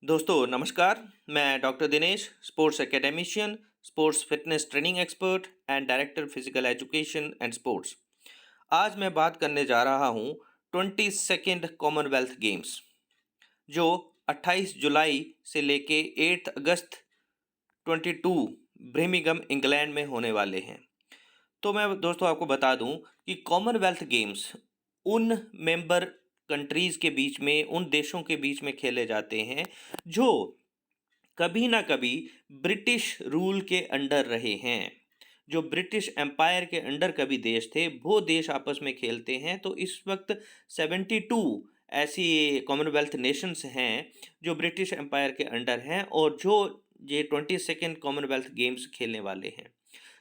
दोस्तों नमस्कार। मैं doctor Dinesh, sports academician, sports fitness training expert and director physical education and sports. आज मैं बात करने जा रहा हूँ 22nd कॉमनवेल्थ गेम्स, जो 28 जुलाई से लेके 8 अगस्त 22 ब्रिमिंघम इंग्लैंड में होने वाले हैं। तो मैं दोस्तों आपको बता दूं कि कॉमनवेल्थ गेम्स उन मेंबर कंट्रीज़ के बीच में, उन देशों के बीच में खेले जाते हैं जो कभी ना कभी ब्रिटिश रूल के अंडर रहे हैं। जो ब्रिटिश एम्पायर के अंडर कभी देश थे, वो देश आपस में खेलते हैं। तो इस वक्त 72 ऐसी कॉमनवेल्थ नेशंस हैं जो ब्रिटिश एम्पायर के अंडर हैं और जो ये 22nd कॉमनवेल्थ गेम्स खेलने वाले हैं।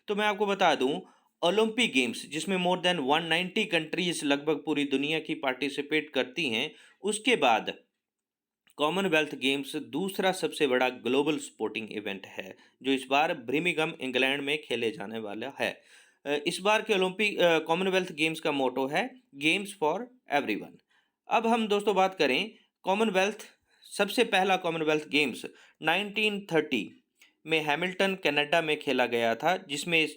तो मैं आपको बता दूं, ओलंपिक गेम्स जिसमें मोर देन 190 कंट्रीज लगभग पूरी दुनिया की पार्टिसिपेट करती हैं, उसके बाद कॉमनवेल्थ गेम्स दूसरा सबसे बड़ा ग्लोबल स्पोर्टिंग इवेंट है जो इस बार ब्रिमिंघम इंग्लैंड में खेले जाने वाला है। इस बार के ओलंपिक कॉमनवेल्थ गेम्स का मोटो है गेम्स फॉर एवरीवन। अब हम दोस्तों बात करें कॉमनवेल्थ। सबसे पहला कॉमनवेल्थ गेम्स 1930 में हैमिल्टन कनाडा में खेला गया था, जिसमें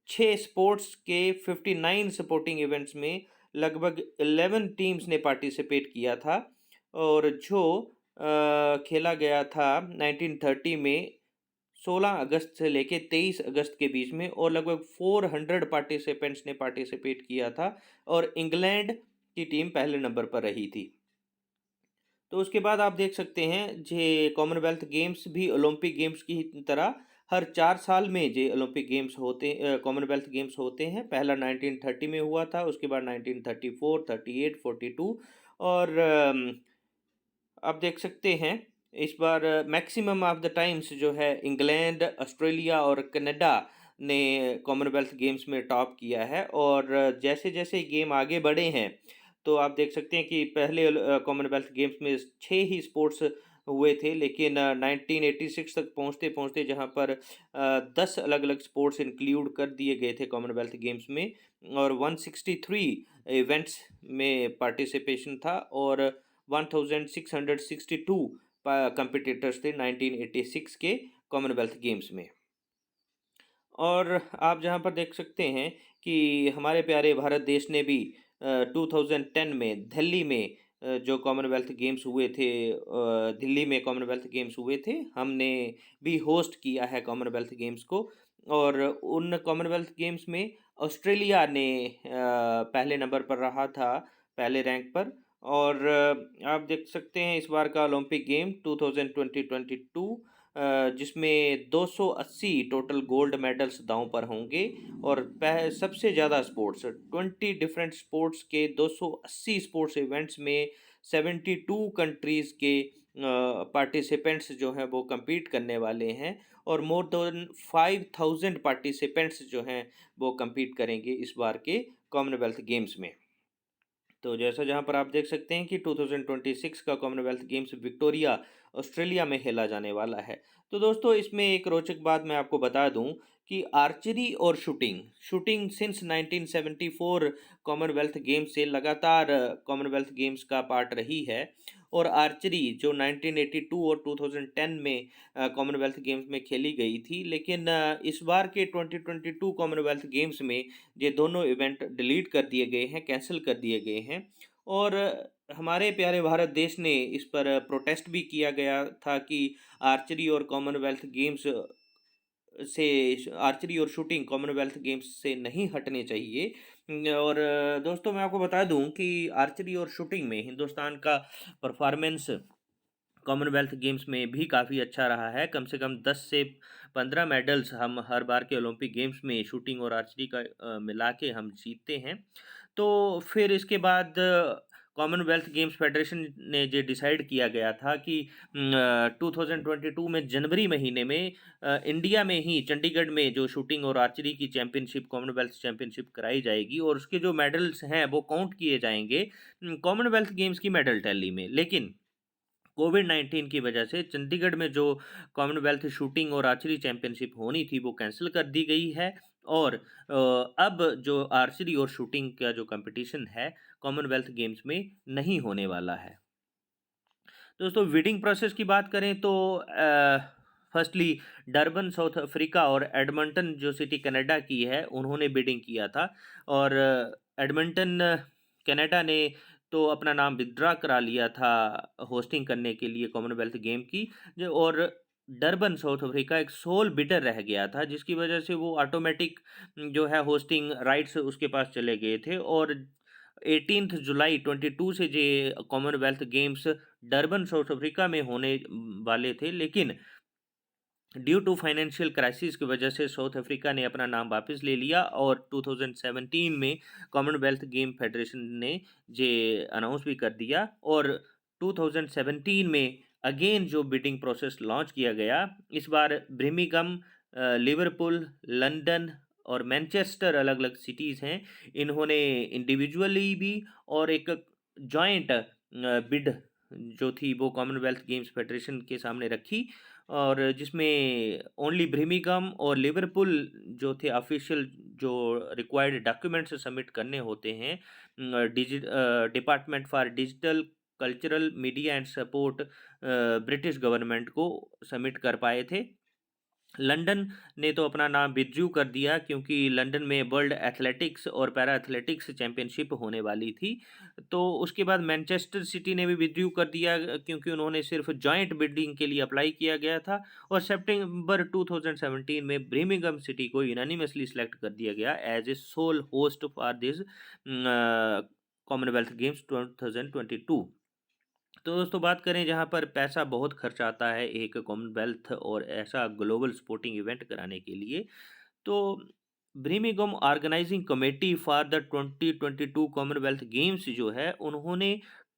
6 स्पोर्ट्स के 59 सपोर्टिंग इवेंट्स में लगभग 11 टीम्स ने पार्टिसिपेट किया था। और जो खेला गया था 1930 में 16 अगस्त से लेके 23 अगस्त के बीच में, और लगभग 400 पार्टिसिपेंट्स ने पार्टिसिपेट किया था और इंग्लैंड की टीम पहले नंबर पर रही थी। तो उसके बाद आप देख सकते हैं जे कॉमनवेल्थ गेम्स भी ओलंपिक गेम्स की ही तरह हर 4 साल में जे ओलंपिक गेम्स होते कॉमनवेल्थ गेम्स होते हैं। पहला 1930 में हुआ था, उसके बाद 1934, 38, 42 और आप देख सकते हैं इस बार मैक्सिमम ऑफ द टाइम्स जो है इंग्लैंड, ऑस्ट्रेलिया और कनाडा ने कॉमनवेल्थ गेम्स में टॉप किया है। और जैसे-जैसे गेम आगे बढ़े हैं, तो आप देख सकते हैं कि पहले कॉमनवेल्थ गेम्स में 6 ही स्पोर्ट्स हुए थे, लेकिन 1986 तक पहुँचते-पहुँचते जहाँ पर 10 अलग-अलग स्पोर्ट्स इंक्लूड कर दिए गए थे कॉमनवेल्थ गेम्स में, और 163 इवेंट्स में पार्टिसिपेशन था और 1662 कंपिटिटर्स थे 1986 के कॉमनवेल्थ गेम्स में। और आप जहाँ पर देख सकते हैं कि हमारे प्यारे भारत देश ने भी 2010 में दिल्ली में जो कॉमनवेल्थ गेम्स हुए थे, दिल्ली में कॉमनवेल्थ गेम्स हुए थे, हमने भी होस्ट किया है कॉमनवेल्थ गेम्स को। और उन कॉमनवेल्थ गेम्स में ऑस्ट्रेलिया ने पहले नंबर पर रहा था, पहले रैंक पर। और आप देख सकते हैं इस बार का ओलंपिक गेम 2022 जिसमें 280 टोटल गोल्ड मेडल्स दांव पर होंगे। और सबसे ज़्यादा स्पोर्ट्स 20 डिफरेंट स्पोर्ट्स के 280 स्पोर्ट्स इवेंट्स में 72 कंट्रीज़ के पार्टिसिपेंट्स जो हैं वो compete करने वाले हैं। और मोर देन 5000 पार्टिसिपेंट्स जो हैं वो compete करेंगे इस बार के कॉमनवेल्थ गेम्स में। तो जैसा जहाँ पर आप देख सकते हैं कि 2026 का कॉमनवेल्थ गेम्स विक्टोरिया, ऑस्ट्रेलिया में खेला जाने वाला है। तो दोस्तों इसमें एक रोचक बात मैं आपको बता दूं कि आर्चरी और shooting shooting since 1974 Commonwealth games से लगातार कॉमनवेल्थ गेम्स का पार्ट रही है। और आर्चरी जो 1982 और 2010 में कॉमनवेल्थ गेम्स में खेली गई थी, लेकिन इस बार के 2022 कॉमनवेल्थ गेम्स में ये दोनों इवेंट डिलीट कर दिए गए हैं, कैंसिल कर दिए गए हैं। और हमारे प्यारे भारत देश ने इस पर प्रोटेस्ट भी किया गया था कि आर्चरी और कॉमनवेल्थ गेम्स से आर्चरी और शूटिंग कॉमनवेल्थ गेम्स से नहीं हटने चाहिए। और दोस्तों मैं आपको बता दूं कि आर्चरी और शूटिंग में हिंदुस्तान का परफॉर्मेंस कॉमनवेल्थ गेम्स में भी काफ़ी अच्छा रहा है। कम से कम 10 से 15 मेडल्स हम हर बार के ओलंपिक गेम्स में शूटिंग और आर्चरी का मिला के हम जीतते हैं। तो फिर इसके बाद कॉमनवेल्थ गेम्स फेडरेशन ने ये डिसाइड किया गया था कि 2022 में जनवरी महीने में इंडिया में ही चंडीगढ़ में जो शूटिंग और आर्चरी की चैंपियनशिप, कॉमनवेल्थ चैंपियनशिप कराई जाएगी और उसके जो मेडल्स हैं वो काउंट किए जाएंगे कॉमनवेल्थ गेम्स की मेडल टैली में। लेकिन कोविड-19 की वजह से चंडीगढ़ में जो कॉमनवेल्थ शूटिंग और आर्चरी चैंपियनशिप होनी थी वो कैंसिल कर दी गई है। और अब जो आर्चरी और शूटिंग का जो कंपटीशन है कॉमनवेल्थ गेम्स में नहीं होने वाला है। दोस्तों बिडिंग प्रोसेस की बात करें तो फर्स्टली डरबन साउथ अफ्रीका और एडमंटन जो सिटी कनाडा की है उन्होंने बिडिंग किया था। और एडमंटन कनाडा ने तो अपना नाम विथड्रा करा लिया था होस्टिंग करने के लिए कॉमनवेल्थ गेम की। और डरबन साउथ अफ्रीका एक सोल बिडर रह गया था, जिसकी वजह से वो ऑटोमेटिक जो है होस्टिंग राइट्स उसके पास चले गए थे। और 18 जुलाई 22 से जे Commonwealth Games Durban South Africa में होने वाले थे, लेकिन ड्यू टू फाइनेंशियल क्राइसिस की वजह से साउथ अफ्रीका ने अपना नाम वापस ले लिया। और 2017 में कॉमनवेल्थ गेम फेडरेशन ने जे अनाउंस भी कर दिया। और 2017 में अगेन जो बिडिंग प्रोसेस लॉन्च किया गया, इस बार ब्रिमिंघम, लिवरपूल, लंदन और मैनचेस्टर अलग अलग सिटीज़ हैं, इन्होंने इंडिविजुअली भी और एक जॉइंट बिड जो थी वो कॉमनवेल्थ गेम्स फेडरेशन के सामने रखी। और जिसमें ओनली ब्रिमिंघम और लिवरपूल जो थे ऑफिशियल जो रिक्वायर्ड डॉक्यूमेंट्स सबमिट करने होते हैं department for digital cultural media and support British government को सबमिट कर पाए थे। लंदन ने तो अपना नाम विथड्रू कर दिया, क्योंकि लंदन में वर्ल्ड एथलेटिक्स और पैरा एथलेटिक्स चैंपियनशिप होने वाली थी। तो उसके बाद मैनचेस्टर सिटी ने भी विथड्रू कर दिया, क्योंकि उन्होंने सिर्फ जॉइंट बिडिंग के लिए अप्लाई किया गया था। और सितंबर 2017 में ब्रिमिंघम सिटी को यूनानिमसली सिलेक्ट कर दिया गया as a sole host for this Commonwealth Games 2022। तो दोस्तों बात करें जहाँ पर पैसा बहुत खर्च आता है एक कॉमनवेल्थ और ऐसा ग्लोबल स्पोर्टिंग इवेंट कराने के लिए, तो Birmingham organising committee for the 2022 Commonwealth Games जो है उन्होंने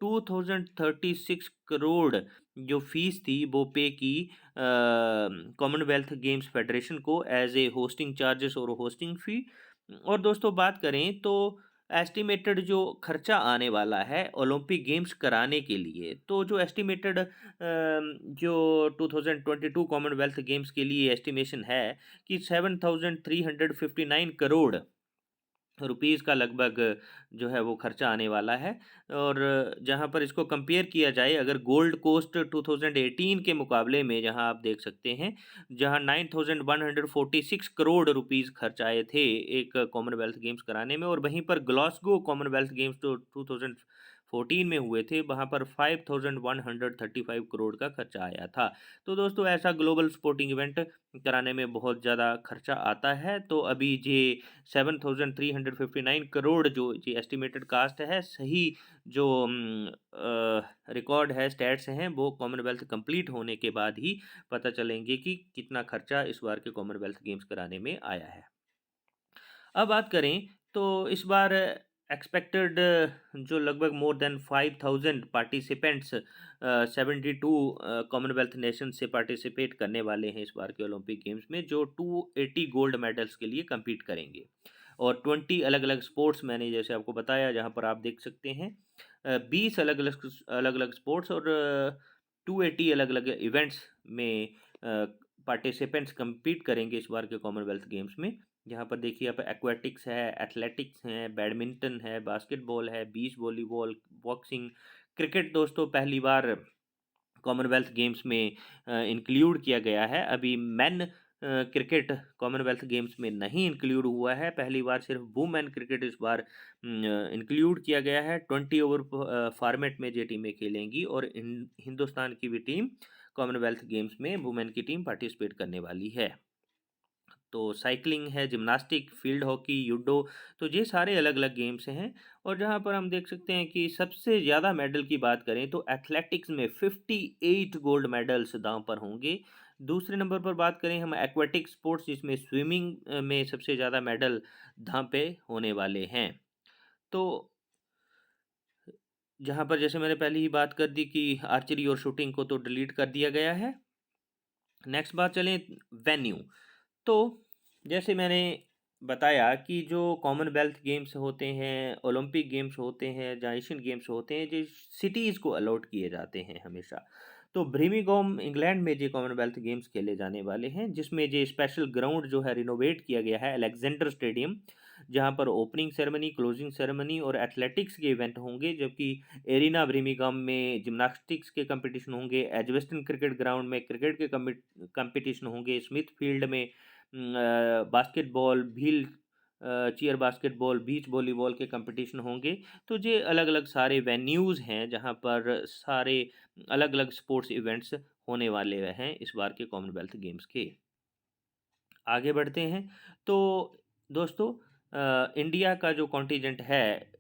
2036 करोड़ जो फीस थी वो पे की कॉमनवेल्थ गेम्स फेडरेशन को एज ए होस्टिंग चार्जेस और होस्टिंग फी। और दोस्तों बात करें तो एस्टिमेटेड जो खर्चा आने वाला है ओलंपिक गेम्स कराने के लिए, तो जो एस्टिमेटेड जो 2022 कॉमनवेल्थ गेम्स के लिए एस्टिमेशन है कि 7,359 करोड़ रुपीज़ का लगभग जो है वो खर्चा आने वाला है। और जहाँ पर इसको कंपेयर किया जाए अगर गोल्ड कोस्ट 2018 के मुकाबले में, जहाँ आप देख सकते हैं जहाँ 9,146 करोड़ रुपीज़ खर्च आए थे एक कॉमनवेल्थ गेम्स कराने में, और वहीं पर ग्लासगो कॉमनवेल्थ गेम्स जो 2014 में हुए थे वहाँ पर 5,135 करोड़ का खर्चा आया था। तो दोस्तों ऐसा ग्लोबल स्पोर्टिंग इवेंट कराने में बहुत ज़्यादा खर्चा आता है। तो अभी जे 7,359 करोड़ जो जी एस्टिमेटेड कास्ट है, सही जो रिकॉर्ड है, स्टैट्स हैं, वो कॉमनवेल्थ कंप्लीट होने के बाद ही पता चलेंगे कि कितना खर्चा इस बार के कॉमनवेल्थ गेम्स कराने में आया है। अब बात करें तो इस बार एक्सपेक्टेड जो लगभग more than 5,000 participants 72 Commonwealth nation से पार्टिसिपेट करने वाले हैं इस बार के ओलंपिक गेम्स में, जो 280 गोल्ड मेडल्स के लिए compete करेंगे। और 20 अलग अलग स्पोर्ट्स मैंने जैसे आपको बताया, जहाँ पर आप देख सकते हैं 20 अलग अलग स्पोर्ट्स और 280 अलग अलग इवेंट्स में पार्टिसिपेंट्स compete करेंगे इस बार के कॉमनवेल्थ गेम्स में। यहाँ पर देखिए आप एक्वेटिक्स है, एथलेटिक्स है, बैडमिंटन है, बास्केटबॉल है, बीच वॉलीबॉल, बॉक्सिंग, क्रिकेट दोस्तों पहली बार कॉमनवेल्थ गेम्स में इंक्लूड किया गया है। अभी मेन क्रिकेट कॉमनवेल्थ गेम्स में नहीं इंक्लूड हुआ है, पहली बार सिर्फ वुमेन क्रिकेट इस बार इंक्लूड किया गया है। 20 ओवर फॉर्मेट में ये टीमें खेलेंगी और हिंदुस्तान की भी टीम कॉमनवेल्थ गेम्स में वुमेन की टीम पार्टिसिपेट करने वाली है। तो साइकिलिंग है, जिम्नास्टिक, फील्ड हॉकी, यूडो, तो ये सारे अलग अलग गेम्स हैं। और जहाँ पर हम देख सकते हैं कि सबसे ज़्यादा मेडल की बात करें तो एथलेटिक्स में 58 गोल्ड मेडल्स दांव पर होंगे। दूसरे नंबर पर बात करें हम एक्वेटिक स्पोर्ट्स, जिसमें स्विमिंग में सबसे ज़्यादा मेडल दांव पे होने वाले हैं। तो जहाँ पर जैसे मैंने पहले ही बात कर दी कि आर्चरी और शूटिंग को तो डिलीट कर दिया गया है। नेक्स्ट बात चलें वेन्यू। तो जैसे मैंने बताया कि जो कॉमनवेल्थ गेम्स होते हैं, ओलंपिक गेम्स होते हैं, या एशियन गेम्स होते हैं, जो सिटीज़ को अलॉट किए जाते हैं हमेशा। तो ब्रिमिंघम इंग्लैंड में जो कॉमनवेल्थ गेम्स खेले जाने वाले हैं, जिसमें जो स्पेशल ग्राउंड जो है रिनोवेट किया गया है, अलेक्जेंडर स्टेडियम, जहां पर ओपनिंग सेरेमनी, क्लोजिंग सेरेमनी और एथलेटिक्स के इवेंट होंगे, जबकि एरिना ब्रिमिंघम में जिम्नास्टिक्स के कंपटीशन होंगे, एजवेस्टन क्रिकेट ग्राउंड में क्रिकेट के कंपटीशन होंगे, स्मिथ फील्ड में basketball, wheel chair basketball, beach volleyball के कंपटीशन होंगे। तो ये अलग अलग सारे वेन्यूज़ हैं जहाँ पर सारे अलग अलग स्पोर्ट्स इवेंट्स होने वाले हैं इस बार के कॉमनवेल्थ गेम्स के। आगे बढ़ते हैं। तो दोस्तों, इंडिया का जो कॉन्टिजेंट है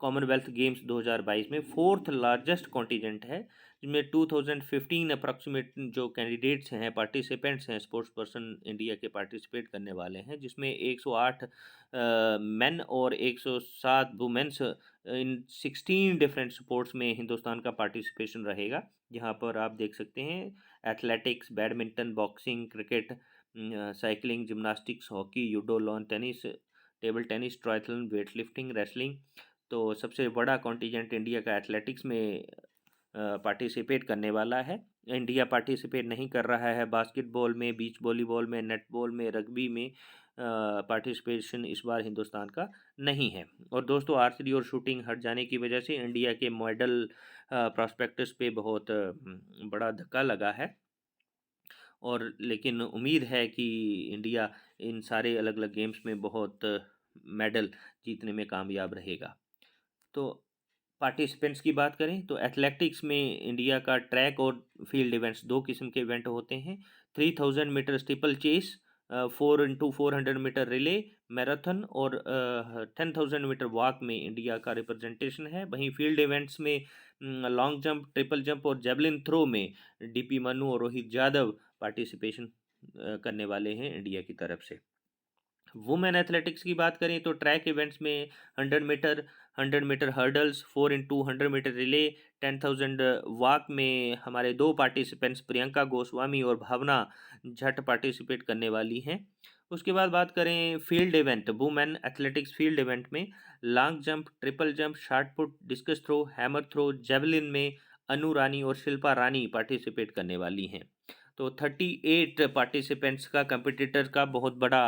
कॉमनवेल्थ गेम्स 2022 में फोर्थ लार्जेस्ट कॉन्टिजेंट है, जिसमें 2015 अप्रॉक्सीमेट जो कैंडिडेट्स हैं, पार्टिसिपेंट्स हैं, स्पोर्ट्स पर्सन इंडिया के पार्टिसिपेट करने वाले हैं, जिसमें 108 मेन और 107 वुमेन्स इन 16 डिफरेंट स्पोर्ट्स में हिंदुस्तान का पार्टिसिपेशन रहेगा। यहाँ पर आप देख सकते हैं athletics, badminton, boxing, cricket, cycling, gymnastics, hockey, judo, lawn tennis, table tennis, triathlon, weight lifting, wrestling. तो सबसे बड़ा कॉन्टिजेंट इंडिया का एथलेटिक्स में पार्टिसिपेट करने वाला है। इंडिया पार्टिसिपेट नहीं कर रहा है बास्केटबॉल में, बीच वॉलीबॉल में, नेटबॉल में, रग्बी में। पार्टिसिपेशन इस बार हिंदुस्तान का नहीं है। और दोस्तों, आर्चरी और शूटिंग हट जाने की वजह से इंडिया के मेडल प्रॉस्पेक्टस पे बहुत बड़ा धक्का लगा है, और लेकिन उम्मीद है कि इंडिया इन सारे अलग अलग गेम्स में बहुत मेडल जीतने में कामयाब रहेगा। तो पार्टिसिपेंट्स की बात करें तो एथलेटिक्स में इंडिया का ट्रैक और फील्ड इवेंट्स, दो किस्म के इवेंट होते हैं। 3000 metre steeplechase, 4x400 metre relay marathon और 10,000 मीटर वॉक में इंडिया का रिप्रेजेंटेशन है। वहीं फील्ड इवेंट्स में लॉन्ग जंप, ट्रिपल जंप और जेवलिन थ्रो में डीपी मनु और रोहित यादव पार्टिसिपेशन करने वाले हैं इंडिया की तरफ से। वुमेन एथलेटिक्स की बात करें तो ट्रैक इवेंट्स में 100 metre hurdles, 4x100 metre relay, 10,000 walk में हमारे दो पार्टिसिपेंट्स प्रियंका गोस्वामी और भावना झट पार्टिसिपेट करने वाली हैं। उसके बाद बात करें field event, women athletics field event में long jump, triple jump, shot put, discus throw, hammer throw, javelin में अनु रानी और शिल्पा रानी पार्टिसिपेट करने वाली हैं। तो 38 पार्टिसिपेंट्स का, कंपिटिटर का बहुत बड़ा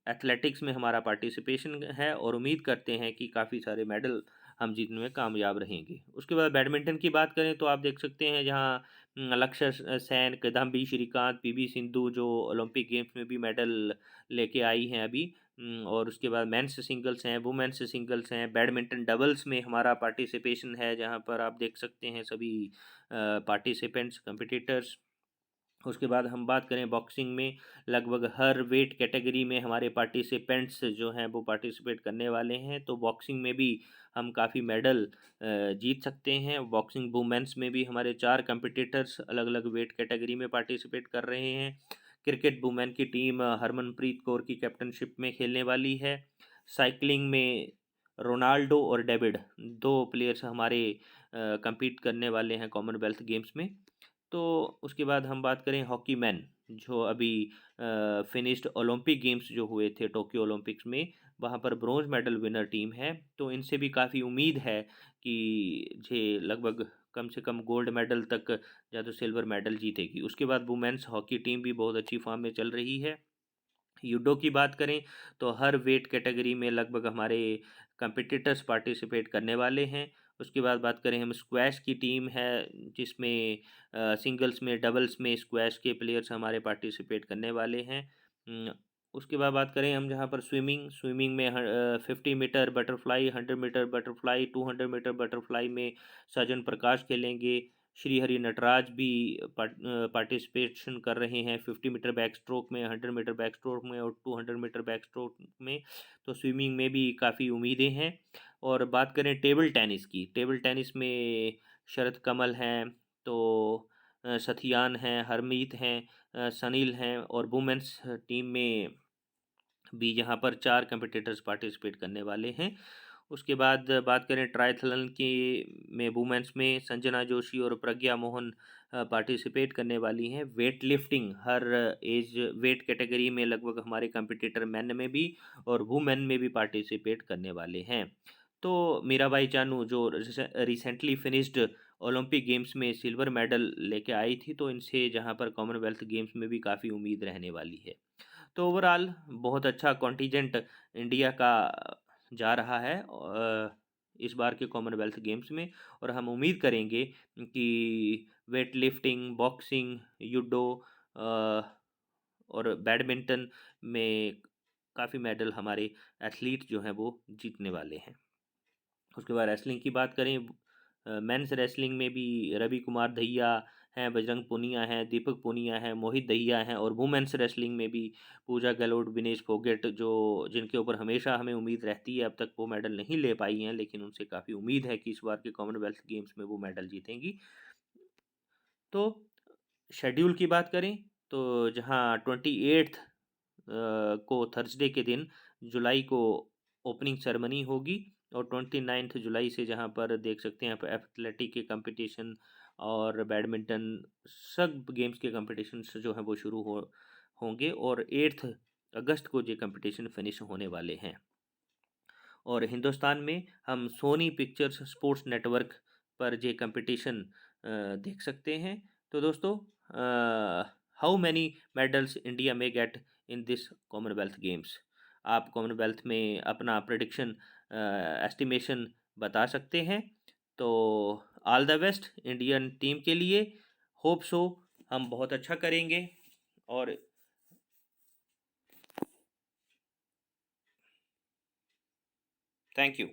एथलेटिक्स में हमारा पार्टिसिपेशन है, और उम्मीद करते हैं कि काफ़ी सारे मेडल हम जीतने में कामयाब रहेंगे। उसके बाद बैडमिंटन की बात करें तो आप देख सकते हैं जहाँ लक्ष्य सेन, किदाम्बी श्रीकांत, पीवी सिंधु जो ओलंपिक गेम्स में भी मेडल लेके आई हैं अभी। और उसके बाद मेंस सिंगल्स हैं, वुमेन्स सिंगल्स हैं, बैडमिंटन डबल्स में हमारा पार्टिसिपेशन है, जहाँ पर आप देख सकते हैं सभी पार्टिसिपेंट्स, कंपिटिटर्स। उसके बाद हम बात करें बॉक्सिंग में, लगभग हर वेट कैटेगरी में हमारे पार्टिसिपेंट्स जो हैं वो पार्टिसिपेट करने वाले हैं। तो बॉक्सिंग में भी हम काफ़ी मेडल जीत सकते हैं। बॉक्सिंग वुमेन्स में भी हमारे 4 कंपिटिटर्स अलग अलग वेट कैटेगरी में पार्टिसिपेट कर रहे हैं। क्रिकेट वुमेन की टीम हरमनप्रीत कौर की कैप्टनशिप में खेलने वाली है। साइकिलिंग में रोनाल्डो और डेविड, 2 प्लेयर्स हमारे compete करने वाले हैं कॉमनवेल्थ गेम्स में। तो उसके बाद हम बात करें हॉकी मैन, जो अभी फिनिश्ड ओलंपिक गेम्स जो हुए थे टोक्यो ओलंपिक्स में, वहाँ पर ब्रॉन्ज मेडल विनर टीम है। तो इनसे भी काफ़ी उम्मीद है कि ये लगभग कम से कम गोल्ड मेडल तक या तो सिल्वर मेडल जीतेगी। उसके बाद वुमेन्स हॉकी टीम भी बहुत अच्छी फॉर्म में चल रही है। यूडो की बात करें तो हर वेट कैटेगरी में लगभग हमारे कंपिटिटर्स पार्टिसिपेट करने वाले हैं। उसके बाद बात करें हम स्क्वैश की टीम है, जिसमें सिंगल्स में, डबल्स में स्क्वैश के प्लेयर्स हमारे पार्टिसिपेट करने वाले हैं। उसके बाद बात करें हम जहाँ पर स्विमिंग में 50 metre butterfly, 100 metre butterfly, 200 metre butterfly में सजन प्रकाश खेलेंगे। श्रीहरि नटराज भी पार्टिसिपेशन कर रहे हैं 50 मीटर बैक स्ट्रोक में, 100 मीटर बैक स्ट्रोक में और 200 मीटर बैक स्ट्रोक में। तो स्विमिंग में भी काफ़ी उम्मीदें हैं। और बात करें टेबल टेनिस की, टेबल टेनिस में शरद कमल हैं, तो सथियान हैं, हरमीत हैं, सनील हैं, और वुमेन्स टीम में भी यहाँ पर 4 कंपिटिटर्स पार्टिसिपेट करने वाले हैं। उसके बाद बात करें ट्रायथलन की में वुमेन्स में संजना जोशी और प्रज्ञा मोहन पार्टिसिपेट करने वाली हैं। वेट लिफ्टिंग हर एज वेट कैटेगरी में लगभग हमारे कंपिटिटर मेन में भी और वुमेन में भी पार्टिसिपेट करने वाले हैं। तो मीराबाई चानू जो रिसेंटली फिनिश्ड ओलंपिक गेम्स में सिल्वर मेडल लेके आई थी, तो इनसे जहाँ पर कॉमनवेल्थ गेम्स में भी काफ़ी उम्मीद रहने वाली है। तो ओवरऑल बहुत अच्छा कॉन्टिजेंट इंडिया का जा रहा है इस बार के कॉमनवेल्थ गेम्स में, और हम उम्मीद करेंगे कि वेट लिफ्टिंग, बॉक्सिंग, जूडो और बैडमिंटन में काफ़ी मेडल हमारे एथलीट जो हैं वो जीतने वाले हैं। उसके बाद रेसलिंग की बात करें, मेंस रेसलिंग में भी रवि कुमार दहिया हैं, बजरंग पूनिया हैं, दीपक पूनिया हैं, मोहित दहिया हैं, और वुमेन्स रेसलिंग में भी पूजा गहलोत, विनेश फोगट, जो जिनके ऊपर हमेशा हमें उम्मीद रहती है, अब तक वो मेडल नहीं ले पाई हैं, लेकिन उनसे काफ़ी उम्मीद है कि इस बार के कॉमनवेल्थ गेम्स में वो मेडल जीतेंगी। तो शेड्यूल की बात करें तो जहाँ 28 को थर्सडे के दिन जुलाई को ओपनिंग सेरेमनी होगी, और 29 जुलाई से जहाँ पर देख सकते हैं आप एथलेटिक के कंपटीशन और बैडमिंटन सब गेम्स के कंपटीशन जो हैं वो शुरू होंगे, और 8 अगस्त को ये कंपटीशन फिनिश होने वाले हैं। और हिंदुस्तान में हम सोनी पिक्चर्स स्पोर्ट्स नेटवर्क पर ये कंपटीशन देख सकते हैं। तो दोस्तों, हाउ मैनी मेडल्स इंडिया में get in this Commonwealth games, आप कॉमनवेल्थ में अपना प्रेडिक्शन एस्टिमेशन बता सकते हैं। तो all the best Indian team के लिए, होप सो हम बहुत अच्छा करेंगे। और थैंक यू।